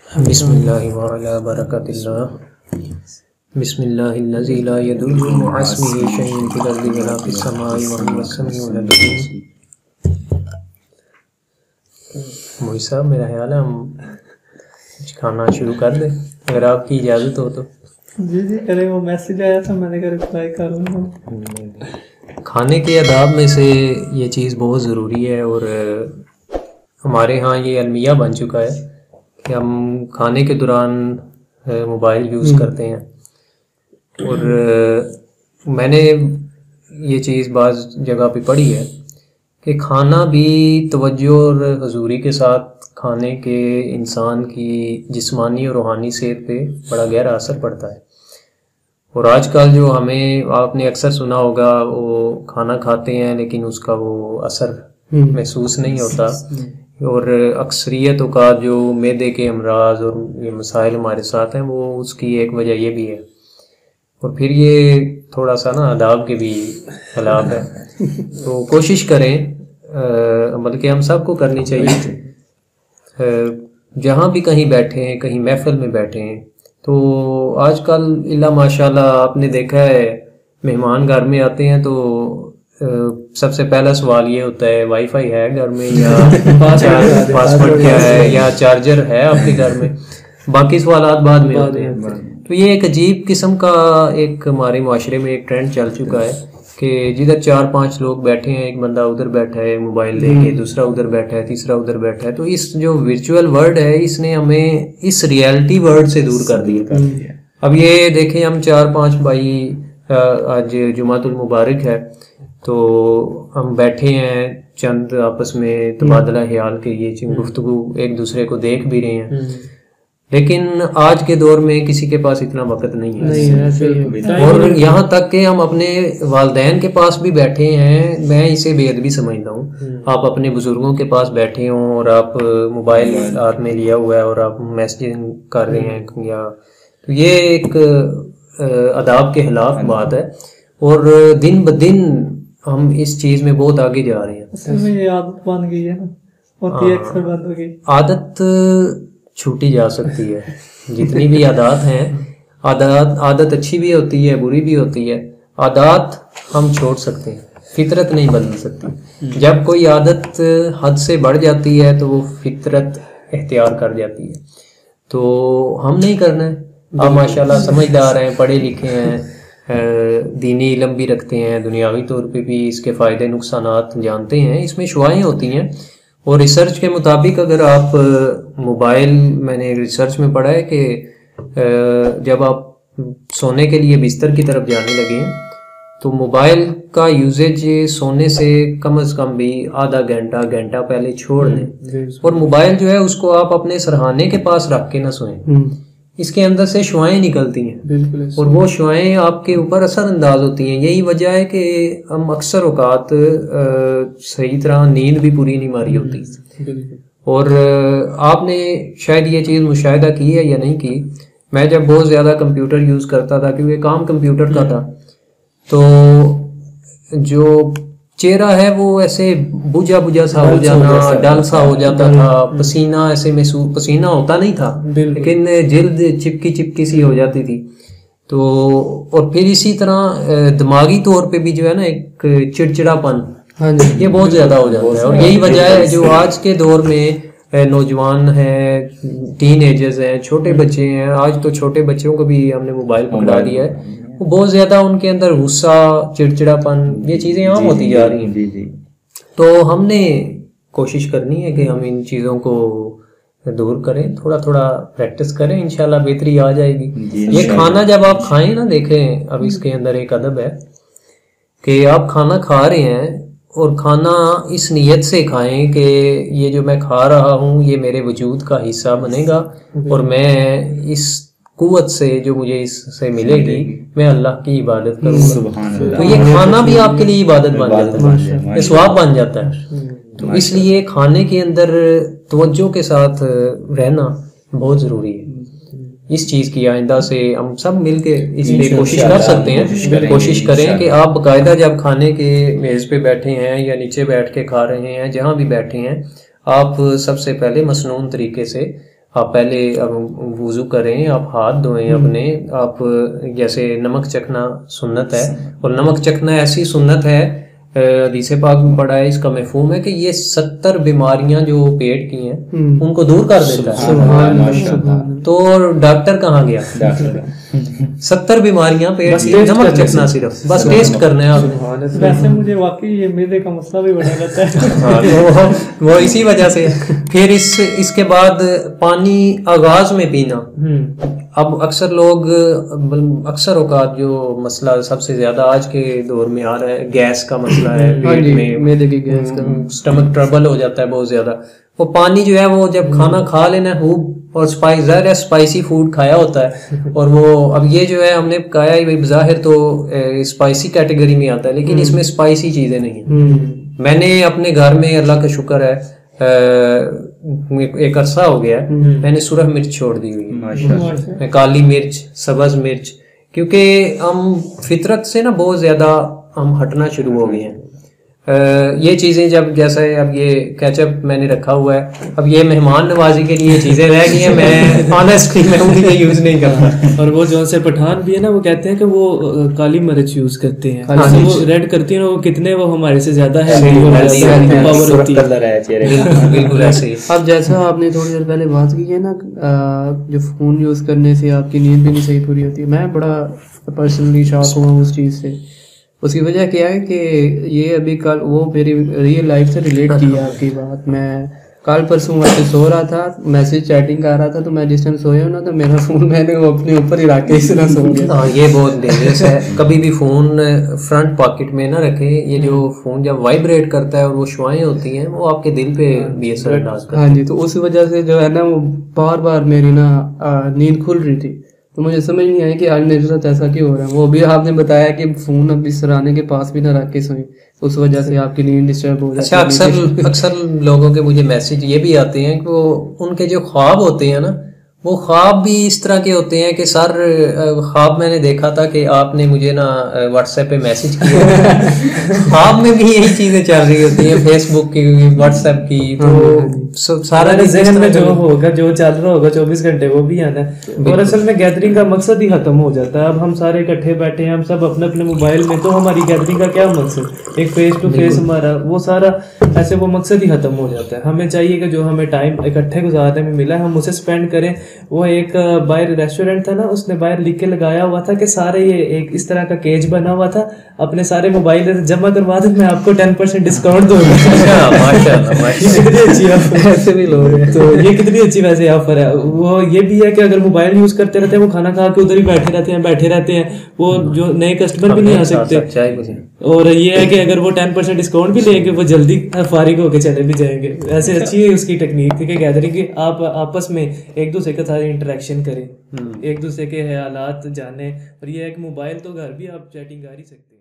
बिस्मिल्लाहि व अला बरकतिल्लाह। बिस्मिल्लाहिल्लज़ी ला यदुर्रु मअ इस्मिही शैउन फिल अर्दि वला फिस समाई व हुवस समीउल अलीम। मोई साहब, मेरा ख्याल है हम कुछ खाना शुरू कर दें, अगर आपकी इजाज़त हो तो। जी जी करें। वो मैसेज आया था, मैंने कहा रिप्लाई कर लूँगा। खाने के आदाब में से ये चीज़ बहुत ज़रूरी है और हमारे यहाँ ये अलमिया बन चुका है कि हम खाने के दौरान मोबाइल यूज़ करते हैं। और मैंने ये चीज़ बाज़ जगह पे पढ़ी है कि खाना भी तवज्जो और हजूरी के साथ खाने के इंसान की जिस्मानी और रूहानी सेहत पे बड़ा गहरा असर पड़ता है। और आजकल जो हमें आपने अक्सर सुना होगा, वो खाना खाते हैं लेकिन उसका वो असर महसूस नहीं होता। और अक्सरियत औक़ात जो मैदे के अमराज और ये मसाइल हमारे साथ हैं, वो उसकी एक वजह ये भी है। और फिर ये थोड़ा सा ना आदाब के भी खिलाफ है। तो कोशिश करें, बल्कि हम सबको करनी चाहिए, जहाँ भी कहीं बैठे हैं, कहीं महफिल में बैठे हैं, तो आजकल इल्ला माशाल्लाह आपने देखा है मेहमान घर में आते हैं तो सबसे पहला सवाल ये होता है वाईफाई है घर में, या पासवर्ड क्या है, या चार्जर है आपके घर में। बाकी सवालात बाद में होते हैं। तो ये एक अजीब किस्म का एक हमारे माशरे में एक ट्रेंड चल चुका है कि जिधर 4-5 लोग बैठे हैं, एक बंदा उधर बैठा है मोबाइल लेके, दूसरा उधर बैठा है, तीसरा उधर बैठा है। तो इस जो वर्चुअल वर्ल्ड है, इसने हमें इस रियलिटी वर्ल्ड से दूर कर दिया। अब ये देखें, हम 4-5 भाई, आज जुमातुल मुबारक है, तो हम बैठे हैं चंद आपस में तबादला ख्याल के ये गुफ्तगू एक दूसरे को देख भी रहे हैं। लेकिन आज के दौर में किसी के पास इतना वक्त नहीं है। और यहाँ तक कि हम अपने वालिदैन के पास भी बैठे हैं, मैं इसे बेअदबी समझता हूँ। आप अपने बुजुर्गों के पास बैठे हों और आप मोबाइल हाथ में लिया हुआ है और आप मैसेजिंग कर रहे हैं, या तो ये एक अदाब के खिलाफ बात है। और दिन ब दिन हम इस चीज़ में बहुत आगे जा रहे हैं। असल में ये आदत बन गई है ना, और ये अक्सर बंद हो गई। आदत छूटी जा सकती है। जितनी भी आदत हैं, आदत अच्छी भी होती है, बुरी भी होती है। आदत हम छोड़ सकते हैं, फितरत नहीं बदल सकती। जब कोई आदत हद से बढ़ जाती है तो वो फितरत इख्तियार कर जाती है। तो हम नहीं करना है। आप माशाल्लाह समझदार हैं, पढ़े लिखे हैं, दीनी इल्म भी रखते हैं, दुनियावी तौर पे भी इसके फ़ायदे नुकसानात जानते हैं। इसमें शुआएँ होती हैं। और रिसर्च के मुताबिक अगर आप मोबाइल, मैंने रिसर्च में पढ़ा है कि जब आप सोने के लिए बिस्तर की तरफ जाने लगे हैं, तो मोबाइल का यूजेज सोने से कम भी आधा घंटा पहले छोड़ दें। और मोबाइल जो है उसको आप अपने सरहाने के पास रख के ना सोएं। इसके अंदर से शुआएं निकलती हैं और वो शुआएं आपके ऊपर असरअंदाज होती हैं। यही वजह है कि हम अक्सर औकात सही तरह नींद भी पूरी नहीं मारी होती। और आपने शायद ये चीज़ मुशाहिदा की है या नहीं की, मैं जब बहुत ज़्यादा कंप्यूटर यूज़ करता था, क्योंकि काम कंप्यूटर का था, तो जो चेहरा है वो ऐसे बुझा सा हो जाना, डल सा हो जाता था, पसीना ऐसे महसूस, पसीना होता नहीं था लेकिन जिल्द चिपकी सी हो जाती थी। तो और फिर इसी तरह दिमागी तौर पे भी जो है ना एक चिड़चिड़ापन, ये बहुत ज्यादा हो जाता है। और यही वजह है जो आज के दौर में नौजवान हैं, टीन एजर्स हैं, छोटे बच्चे हैं, आज तो छोटे बच्चों को भी हमने मोबाइल पकड़ा दिया है, वो बहुत ज्यादा उनके अंदर गुस्सा, चिड़चिड़ापन, ये चीजें आम होती जा रही हैं। तो हमने कोशिश करनी है कि हम इन चीजों को दूर करें, थोड़ा थोड़ा प्रैक्टिस करें, इंशाल्लाह बेहतरी आ जाएगी। ये खाना जब आप खाएं ना, देखें अब इसके अंदर एक अदब है कि आप खाना खा रहे हैं और खाना इस नीयत से खाएं कि ये जो मैं खा रहा हूँ ये मेरे वजूद का हिस्सा बनेगा और मैं इस कुव्वत से जो मुझे इससे मिलेगी मैं अल्लाह की इबादत करूँगा। तो ये खाना भी आपके लिए इबादत बन जाता है, ये सवाब बन जाता है। तो इसलिए खाने के अंदर तवज्जो के साथ रहना बहुत ज़रूरी है। इस चीज़ की आइंदा से हम सब मिलके इस पे कोशिश कर सकते हैं। कोशिश करें कि आप बाकायदा जब खाने के मेज़ पे बैठे हैं या नीचे बैठ के खा रहे हैं, जहाँ भी बैठे हैं, आप सबसे पहले मसनून तरीके से आप पहले अब वुज़ू करें, आप हाथ धोएं अपने, आप जैसे नमक चखना सुन्नत है, और नमक चखना ऐसी सुन्नत है, हदीस पाक में पढ़ा है, इसका मफ़हूम है कि ये 70 बीमारियां जो पेट की हैं उनको दूर कर देता है। तो डॉक्टर कहाँ गया? 70 बीमारियां पेट की, नमक चखना सिर्फ, बस टेस्ट करना है आपने। वैसे मुझे वाकई ये मैदे का मसला भी बना रहता है। हाँ, वो इसी वजह से। फिर इसके बाद पानी आगाज में पीना। अब अक्सर लोग, अक्सर औकात जो मसला सबसे ज्यादा आज के दौर में आ रहा है, गैस का मसला है, पेट में मैदे की गैस का, स्टमक ट्रबल हो जाता है बहुत ज्यादा। वो पानी जो है वो जब खाना खा लेना खूब, और स्पाइसी फूड खाया होता है, और वो अब ये जो है हमने कहा है ज़ाहिर तो स्पाइसी कैटेगरी में आता है, लेकिन इसमें स्पाइसी चीजें नहीं है। मैंने अपने घर में, अल्लाह का शुक्र है, एक अरसा हो गया मैंने सुरख मिर्च छोड़ दी हुई है, काली मिर्च, सब्ज मिर्च, क्योंकि हम फितरत से ना बहुत ज्यादा हम हटना शुरू हो गए हैं। ये चीजें जब, जैसा है अब ये केचप मैंने रखा हुआ है, अब ये मेहमान नवाजी के लिए चीजें रह गई हैं, मैं ऑनेस्टली मैं उनके यूज नहीं करता। और वो जो से पठान भी है ना, वो कहते हैं कि वो काली मिर्च यूज करते हैं, वो रेड करती है ना, वो कितने वो हमारे से ज्यादा है, पावर होती है। बिल्कुल ऐसे ही। अब जैसा आपने थोड़ी देर पहले बात की है ना, जो फोन यूज करने से आपकी नींद भी नहीं सही पूरी होती, मैं बड़ा पर्सनली शॉक हुआ उस चीज से। उसकी वजह क्या है कि ये अभी कल वो मेरी रियल लाइफ से रिलेट की है आपकी बात। मैं कल परसों वैसे सो रहा था, मैसेज चैटिंग आ रहा था, तो मैं जिस टाइम सोया हूँ ना, तो मेरा फोन मैंने वो अपने ऊपर ही रख के इस तरह सो गया। हाँ, ये बहुत डेंजरस है। कभी भी फोन फ्रंट पॉकेट में ना रखें। ये जो फोन जब वाइब्रेट करता है और वो शुआएं होती हैं, वो आपके दिल पे भी असर अंदाज करती है। हाँ जी, तो उस वजह से जो है ना, वो बार बार मेरी ना नींद खुल रही थी, तो मुझे समझ नहीं आया कि आज मेरे साथ ऐसा क्यों हो रहा है। वो भी आपने बताया कि फोन अब इस सराहने के पास भी ना रख के सोएं, तो उस वजह से आपकी नींद डिस्टर्ब हो जाती है। अच्छा, अक्सर लोगों के मुझे मैसेज ये भी आते हैं कि वो उनके जो ख्वाब होते हैं ना, वो ख्वाब भी इस तरह के होते हैं कि सर, ख्वाब मैंने देखा था कि आपने मुझे ना व्हाट्सएप पे मैसेज किया। ख्वाब में भी यही चीजें चल रही होती हैं, फेसबुक की, व्हाट्सएप की, तो सारा ज़हन में जो होगा, जो चल रहा होगा 24 घंटे, वो भी आना है। और असल में गैदरिंग का मकसद ही खत्म हो जाता है। अब हम सारे इकट्ठे बैठे हैं, हम सब अपने अपने मोबाइल में, तो हमारी गैदरिंग का क्या मकसद? एक फेस टू फेस हमारा वो सारा ऐसे वो मकसद ही खत्म हो जाता है। हमें चाहिए कि जो हमें टाइम इकट्ठे गुजारने में मिला है, हम उसे स्पेंड करें। वो एक बाहर रेस्टोरेंट था ना, उसने बाहर लिख के लगाया हुआ था कि सारे ये एक इस तरह का केज बना हुआ था, अपने सारे मोबाइल जमा करवा दो, मैं आपको 10% डिस्काउंट दूंगा। माशाल्लाह, ऐसे भी लोग हैं। तो ये कितनी अच्छी वैसे ऑफर है। वो ये भी है कि अगर मोबाइल यूज करते रहते हैं, वो खाना खा के उधर ही बैठे रहते हैं, वो जो नए कस्टमर भी नहीं आ सकते। और ये है कि अगर वो 10% डिस्काउंट भी लेंगे, वो जल्दी फारिग होकर चले भी जाएंगे। ऐसे अच्छी है उसकी टेक्निक थी कि गैदरिंग की आप आपस में एक दूसरे के साथ इंटरेक्शन करें, एक दूसरे के हालात जाने। और ये है कि मोबाइल तो घर भी आप चैटिंग कर ही सकते हैं।